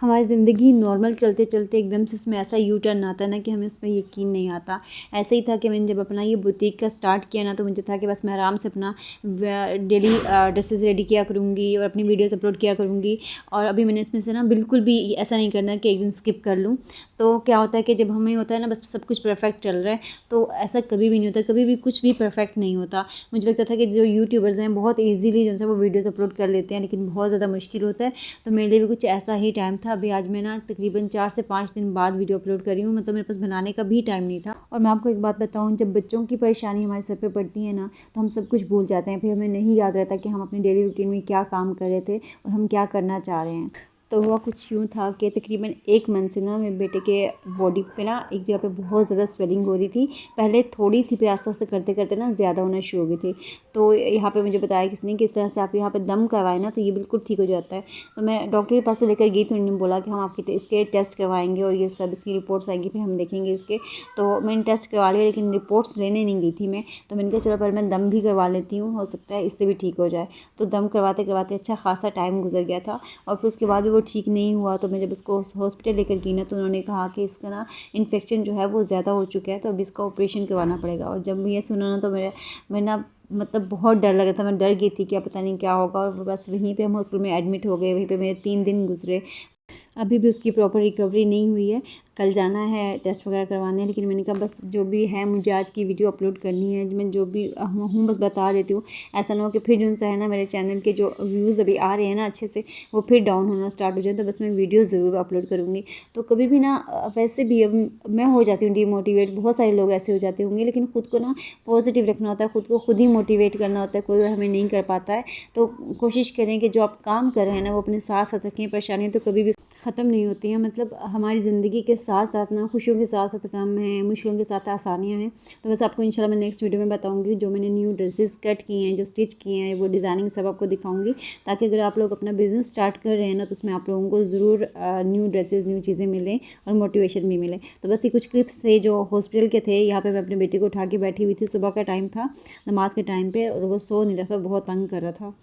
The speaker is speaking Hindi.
हमारी ज़िंदगी नॉर्मल चलते चलते एकदम से उसमें ऐसा यू टर्न आता है ना कि हमें उस पर यकीन नहीं आता। ऐसे ही था कि मैंने जब अपना ये बुटीक का स्टार्ट किया ना, तो मुझे था कि बस मैं आराम से अपना डेली ड्रेसेस रेडी किया करूँगी और अपनी वीडियोस अपलोड किया करूँगी। और अभी मैंने इसमें से ना बिल्कुल भी ऐसा नहीं करना कि एक दिन स्किप कर लूँ। तो क्या होता है कि जब हमें होता है ना बस सब कुछ परफेक्ट चल रहा है, तो ऐसा कभी भी नहीं होता, कभी भी कुछ भी परफेक्ट नहीं होता। मुझे लगता था कि जो यूट्यूबर्स हैं बहुत ईजीली जो है वो वीडियोस अपलोड कर लेते हैं, लेकिन बहुत ज़्यादा मुश्किल होता है। तो मेरे लिए भी कुछ ऐसा ही टाइम था। अभी आज मैं ना तकरीबन 4 से 5 दिन बाद वीडियो अपलोड कर रही हूँ, मतलब मेरे पास बनाने का भी टाइम नहीं था। और मैं आपको एक बात बताऊँ, जब बच्चों की परेशानी हमारे सर पे पड़ती है ना, तो हम सब कुछ भूल जाते हैं। फिर हमें नहीं याद रहता कि हम अपनी डेली रूटीन में क्या काम कर रहे थे और हम क्या करना चाह रहे हैं। तो हुआ कुछ यूँ था कि तकरीबन 1 मंथ से ना मेरे बेटे के बॉडी पे ना एक जगह पे बहुत ज़्यादा स्वेलिंग हो रही थी। पहले थोड़ी थी, फिर आस्ते आस्ते करते करते ना ज़्यादा होना शुरू हो गई थी। तो यहाँ पे मुझे बताया किसने कि इस तरह से आप यहाँ पे दम करवाएं ना तो ये बिल्कुल ठीक हो जाता है। तो मैं डॉक्टर के पास तो लेकर गई, तो उन्होंने बोला कि हम आपके इसके टेस्ट करवाएंगे और ये सब इसकी रिपोर्ट्स आएंगी, फिर हम देखेंगे इसके। तो मैंने टेस्ट करवा लिया, लेकिन रिपोर्ट्स लेने नहीं गई थी मैं। तो मैंने कहा चलो पर मैं दम भी करवा लेती हूँ, हो सकता है इससे भी ठीक हो जाए। तो दम करवाते करवाते अच्छा खासा टाइम गुजर गया था, और फिर उसके बाद भी वो ठीक नहीं हुआ। तो मैं जब इसको हॉस्पिटल लेकर गई ना, तो उन्होंने कहा कि इसका ना इन्फेक्शन जो है वो ज़्यादा हो चुका है, तो अब इसका ऑपरेशन करवाना पड़ेगा। और जब मैं ये सुना ना, तो मैं ना मतलब बहुत डर लगा था। मैं डर गई थी कि पता नहीं क्या होगा। और बस वहीं पे हम हॉस्पिटल में एडमिट हो गए, वहीं पे मेरे 3 दिन गुजरे। अभी भी उसकी प्रॉपर रिकवरी नहीं हुई है। कल जाना है टेस्ट वगैरह करवाने, लेकिन मैंने कहा बस जो भी है मुझे आज की वीडियो अपलोड करनी है, मैं जो भी हूँ बस बता देती हूँ। ऐसा ना हो कि फिर जो है ना मेरे चैनल के जो व्यूज़ अभी आ रहे हैं ना अच्छे से, वो फिर डाउन होना स्टार्ट हो जाए। तो बस मैं वीडियो ज़रूर अपलोड करूँगी। तो कभी भी ना वैसे भी अब मैं हो जाती हूँ डीमोटिवेट, बहुत सारे लोग ऐसे हो जाते होंगे, लेकिन ख़ुद को ना पॉजिटिव रखना होता है, ख़ुद को खुद ही मोटिवेट करना होता है। कोई हमें नहीं कर पाता है, तो कोशिश करें कि जो आप काम कर रहे हैं ना वो अपने साथ साथ रखें। परेशानियाँ तो कभी भी ख़त्म नहीं होती हैं। मतलब हमारी ज़िंदगी के साथ साथ ना खुशियों के साथ साथ काम हैं, मुश्किलों के साथ आसानियाँ हैं। तो बस आपको इंशाल्लाह मैं नेक्स्ट वीडियो में बताऊंगी जो मैंने न्यू ड्रेसेस कट किए हैं, जो स्टिच किए हैं, वो डिज़ाइनिंग सब आपको दिखाऊंगी, ताकि अगर आप लोग अपना बिज़नेस स्टार्ट कर रहे हैं ना, तो उसमें आप लोगों को ज़रूर न्यू ड्रेसेस न्यू चीज़ें मिलें और मोटिवेशन भी मिले। तो बस ये कुछ क्लिप्स थे जो हॉस्पिटल के थे। यहाँ पर मैं अपने बेटे को उठा के बैठी हुई थी, सुबह का टाइम था, नमाज के टाइम पर, और वो सो नहीं रहा था, बहुत तंग कर रहा था।